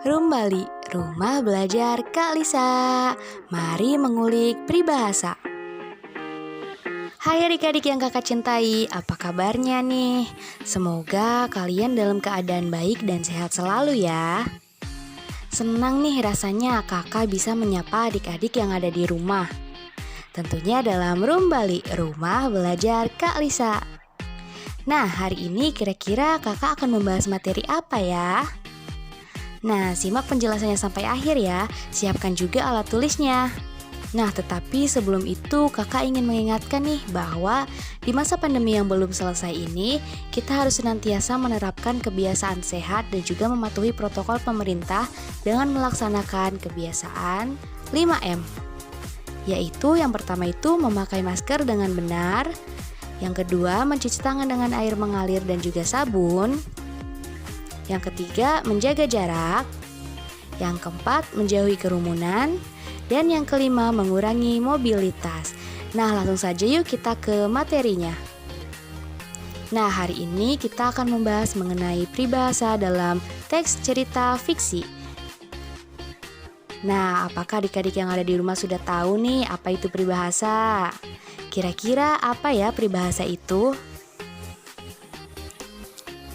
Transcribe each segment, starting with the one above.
Rumbali, rumah belajar Kak Lisa. Mari mengulik peribahasa. Hai adik-adik yang kakak cintai, apa kabarnya nih? Semoga kalian dalam keadaan baik dan sehat selalu ya. Senang nih rasanya kakak bisa menyapa adik-adik yang ada di rumah. Tentunya dalam Rumbali, rumah belajar Kak Lisa. Nah, hari ini kira-kira kakak akan membahas materi apa ya? Nah, simak penjelasannya sampai akhir ya. Siapkan juga alat tulisnya. Nah, tetapi sebelum itu kakak ingin mengingatkan nih bahwa di masa pandemi yang belum selesai ini, kita harus senantiasa menerapkan kebiasaan sehat dan juga mematuhi protokol pemerintah dengan melaksanakan kebiasaan 5M. Yaitu yang pertama itu memakai masker dengan benar, yang kedua mencuci tangan dengan air mengalir dan juga sabun, yang ketiga menjaga jarak, yang keempat menjauhi kerumunan, dan yang kelima mengurangi mobilitas. Nah, langsung saja yuk kita ke materinya. Nah, hari ini kita akan membahas mengenai peribahasa dalam teks cerita fiksi. Nah, apakah adik-adik yang ada di rumah sudah tahu nih apa itu peribahasa? Kira-kira apa ya peribahasa itu?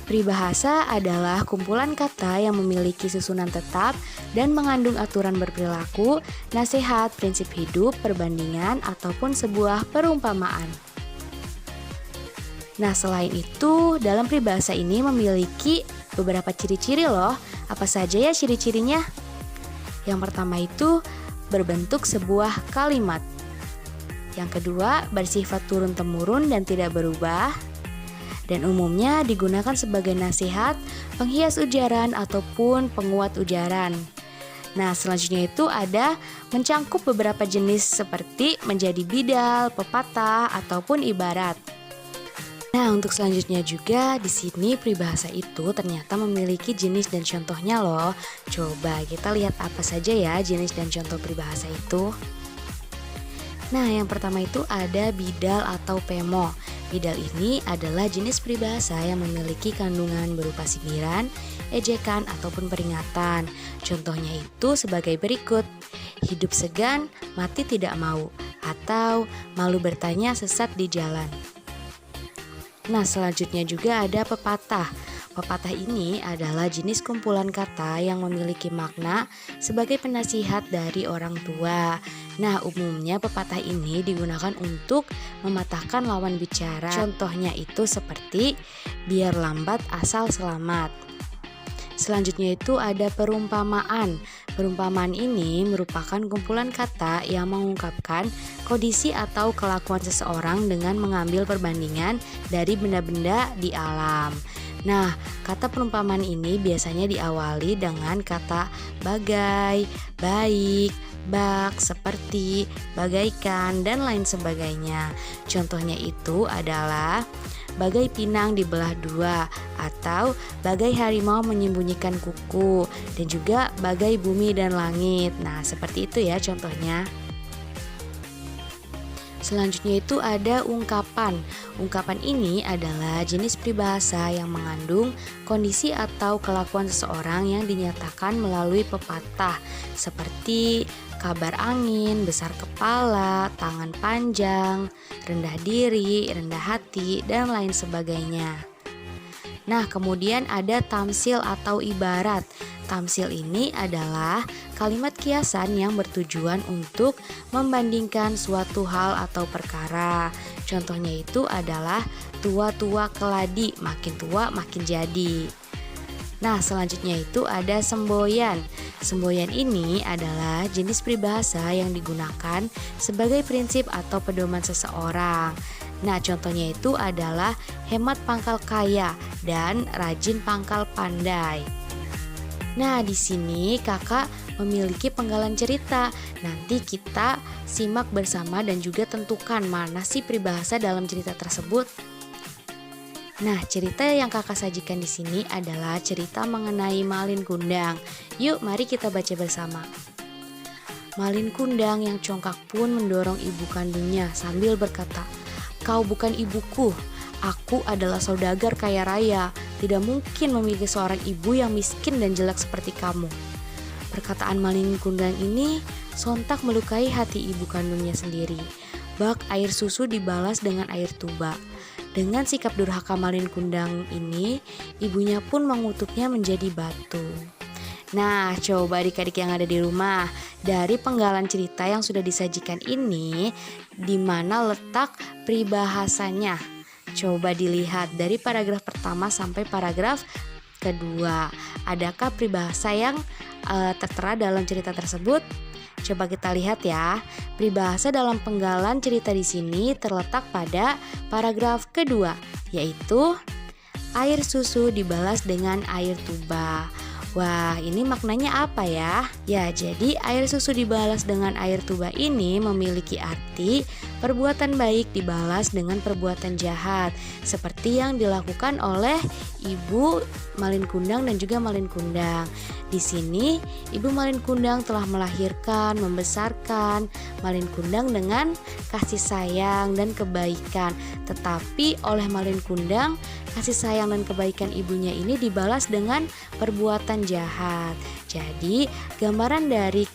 Peribahasa adalah kumpulan kata yang memiliki susunan tetap dan mengandung aturan berperilaku, nasihat, prinsip hidup, perbandingan, ataupun sebuah perumpamaan. Nah, selain itu, dalam peribahasa ini memiliki beberapa ciri-ciri loh. Apa saja ya ciri-cirinya? Yang pertama itu berbentuk sebuah kalimat. Yang kedua, bersifat turun-temurun dan tidak berubah. Dan umumnya digunakan sebagai nasihat, penghias ujaran, ataupun penguat ujaran. Nah, selanjutnya itu ada mencangkup beberapa jenis seperti menjadi bidal, pepatah, ataupun ibarat. Nah, untuk selanjutnya juga di sini peribahasa itu ternyata memiliki jenis dan contohnya loh. Coba kita lihat apa saja ya jenis dan contoh peribahasa itu. Nah, yang pertama itu ada bidal atau pemo. Bidal ini adalah jenis peribahasa yang memiliki kandungan berupa sindiran, ejekan, ataupun peringatan. Contohnya itu sebagai berikut: hidup segan, mati tidak mau, atau malu bertanya sesat di jalan. Nah, selanjutnya juga ada pepatah. Pepatah ini adalah jenis kumpulan kata yang memiliki makna sebagai penasihat dari orang tua. Nah, umumnya pepatah ini digunakan untuk mematahkan lawan bicara. Contohnya itu seperti biar lambat asal selamat. Selanjutnya itu ada perumpamaan. Perumpamaan ini merupakan kumpulan kata yang mengungkapkan kondisi atau kelakuan seseorang dengan mengambil perbandingan dari benda-benda di alam. Nah, kata perumpamaan ini biasanya diawali dengan kata bagai, baik, bak, seperti, bagaikan, dan lain sebagainya. Contohnya itu adalah bagai pinang dibelah dua, atau bagai harimau menyembunyikan kuku, dan juga bagai bumi dan langit. Nah, seperti itu ya contohnya. Selanjutnya itu ada ungkapan. Ungkapan ini adalah jenis peribahasa yang mengandung kondisi atau kelakuan seseorang yang dinyatakan melalui pepatah seperti kabar angin, besar kepala, tangan panjang, rendah diri, rendah hati, dan lain sebagainya. Nah, kemudian ada tamsil atau ibarat. Tamsil ini adalah kalimat kiasan yang bertujuan untuk membandingkan suatu hal atau perkara. Contohnya itu adalah tua-tua keladi, makin tua makin jadi. Nah, selanjutnya itu ada semboyan. Semboyan ini adalah jenis peribahasa yang digunakan sebagai prinsip atau pedoman seseorang. Nah, contohnya itu adalah hemat pangkal kaya dan rajin pangkal pandai. Nah, di sini kakak memiliki penggalan cerita. Nanti kita simak bersama dan juga tentukan mana sih peribahasa dalam cerita tersebut. Nah, cerita yang kakak sajikan di sini adalah cerita mengenai Malin Kundang. Yuk, mari kita baca bersama. Malin Kundang yang congkak pun mendorong ibu kandungnya sambil berkata, "Kau bukan ibuku, aku adalah saudagar kaya raya. Tidak mungkin memiliki seorang ibu yang miskin dan jelek seperti kamu." Perkataan Malin Kundang ini sontak melukai hati ibu kandungnya sendiri. Bak air susu dibalas dengan air tuba. Dengan sikap durhaka Malin Kundang ini, ibunya pun mengutuknya menjadi batu. Nah, coba adik-adik yang ada di rumah, dari penggalan cerita yang sudah disajikan ini, di mana letak peribahasanya? Coba dilihat dari paragraf pertama sampai paragraf kedua. Adakah peribahasa yang tertera dalam cerita tersebut? Coba kita lihat ya. Peribahasa dalam penggalan cerita di sini terletak pada paragraf kedua, yaitu air susu dibalas dengan air tuba. Wah, ini maknanya apa ya? Ya, jadi air susu dibalas dengan air tuba ini memiliki arti perbuatan baik dibalas dengan perbuatan jahat, seperti yang dilakukan oleh Ibu Malin Kundang dan juga Malin Kundang. Di sini, Ibu Malin Kundang telah melahirkan, membesarkan Malin Kundang dengan kasih sayang dan kebaikan. Tetapi oleh Malin Kundang, kasih sayang dan kebaikan ibunya ini dibalas dengan perbuatan jahat. Jadi, gambaran dari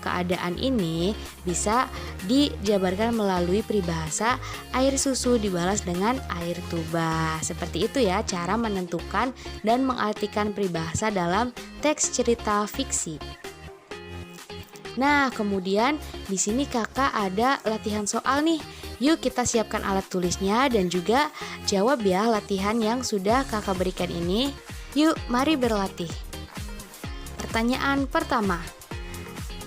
keadaan ini bisa dijabarkan melalui peribahasa air susu dibalas dengan air tuba. Seperti itu ya cara menentukan dan mengartikan peribahasa dalam teks cerita fiksi. Nah, kemudian di sini kakak ada latihan soal nih. Yuk kita siapkan alat tulisnya dan juga jawab ya latihan yang sudah kakak berikan ini. Yuk, mari berlatih. Pertanyaan pertama.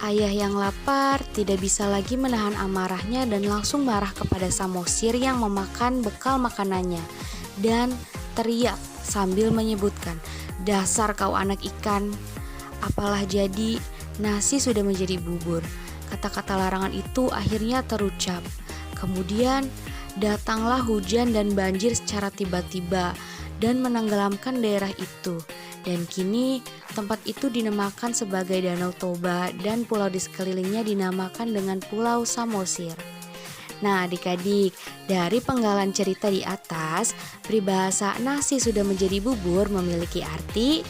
Ayah yang lapar tidak bisa lagi menahan amarahnya dan langsung marah kepada Samosir yang memakan bekal makanannya dan teriak sambil menyebutkan, "Dasar kau anak ikan, apalah jadi nasi sudah menjadi bubur." Kata-kata larangan itu akhirnya terucap. Kemudian datanglah hujan dan banjir secara tiba-tiba dan menenggelamkan daerah itu. Dan kini tempat itu dinamakan sebagai Danau Toba dan pulau di sekelilingnya dinamakan dengan Pulau Samosir. Nah, adik-adik, dari penggalan cerita di atas, peribahasa nasi sudah menjadi bubur memiliki arti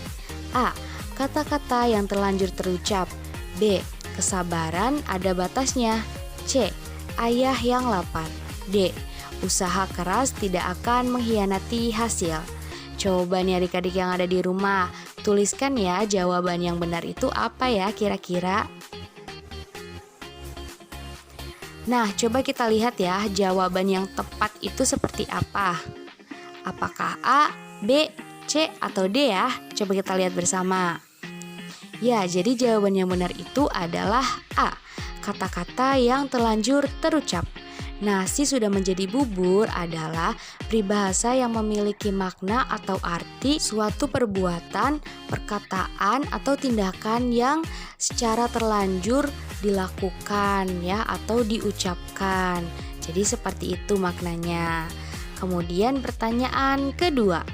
A. Kata-kata yang terlanjur terucap. B. Kesabaran ada batasnya. C. Ayah yang lapar. D. Usaha keras tidak akan mengkhianati hasil. Coba nih adik-adik yang ada di rumah, tuliskan ya jawaban yang benar itu apa ya kira-kira. Nah, coba kita lihat ya jawaban yang tepat itu seperti apa. Apakah A, B, C, atau D ya? Coba kita lihat bersama. Ya, jadi jawaban yang benar itu adalah A. Kata-kata yang terlanjur terucap. Nasi sudah menjadi bubur adalah peribahasa yang memiliki makna atau arti suatu perbuatan, perkataan, atau tindakan yang secara terlanjur dilakukan ya atau diucapkan. Jadi seperti itu maknanya. Kemudian pertanyaan kedua.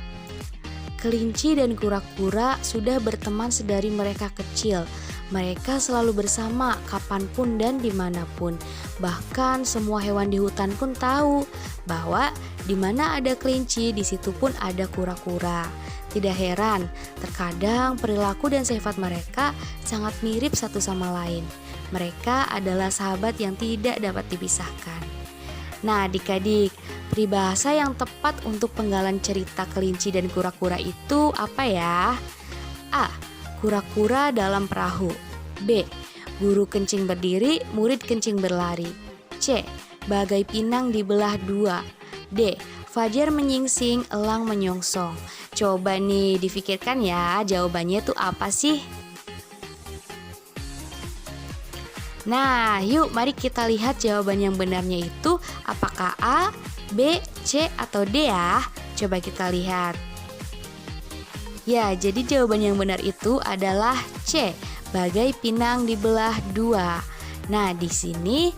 Kelinci dan kura-kura sudah berteman sedari mereka kecil. Mereka selalu bersama kapanpun dan dimanapun. Bahkan semua hewan di hutan pun tahu bahwa di mana ada kelinci, di situ pun ada kura-kura. Tidak heran, terkadang perilaku dan sifat mereka sangat mirip satu sama lain. Mereka adalah sahabat yang tidak dapat dipisahkan. Nah, adik-adik, peribahasa yang tepat untuk penggalan cerita kelinci dan kura-kura itu apa ya? A. Kura-kura dalam perahu. B. Guru kencing berdiri, murid kencing berlari. C. Bagai pinang dibelah dua. D. Fajar menyingsing, elang menyongsong. Coba nih difikirkan ya jawabannya itu apa sih? Nah, yuk mari kita lihat jawaban yang benarnya itu apakah A, B, C, atau D ya? Coba kita lihat. Ya, jadi jawaban yang benar itu adalah C, bagai pinang dibelah dua. Nah, di sini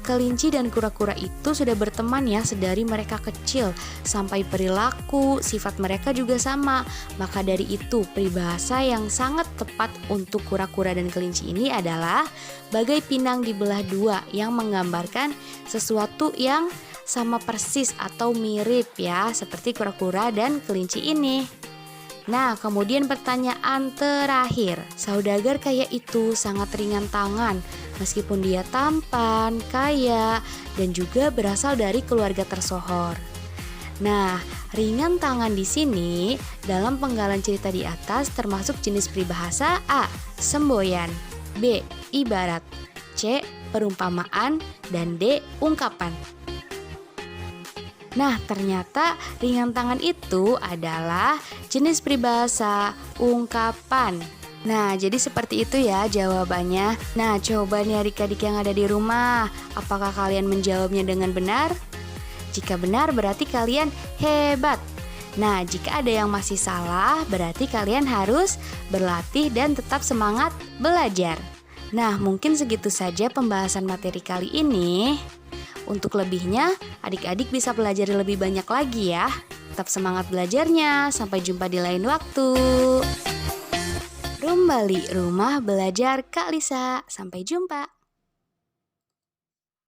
kelinci dan kura-kura itu sudah berteman ya sedari mereka kecil, sampai perilaku, sifat mereka juga sama. Maka dari itu, peribahasa yang sangat tepat untuk kura-kura dan kelinci ini adalah bagai pinang dibelah dua, yang menggambarkan sesuatu yang sama persis atau mirip ya, seperti kura-kura dan kelinci ini. Nah, kemudian pertanyaan terakhir. Saudagar kaya itu sangat ringan tangan, meskipun dia tampan, kaya, dan juga berasal dari keluarga tersohor. Nah, ringan tangan di sini dalam penggalan cerita di atas termasuk jenis peribahasa A. Semboyan, B. Ibarat, C. Perumpamaan, dan D. Ungkapan. Nah, ternyata ringan tangan itu adalah jenis peribahasa ungkapan. Nah, jadi seperti itu ya jawabannya. Nah, coba nih adik-adik yang ada di rumah, apakah kalian menjawabnya dengan benar? Jika benar berarti kalian hebat. Nah, jika ada yang masih salah, berarti kalian harus berlatih dan tetap semangat belajar. Nah, mungkin segitu saja pembahasan materi kali ini. Untuk lebihnya, adik-adik bisa belajar lebih banyak lagi ya. Tetap semangat belajarnya. Sampai jumpa di lain waktu. Rumbali, rumah belajar Kak Lisa. Sampai jumpa.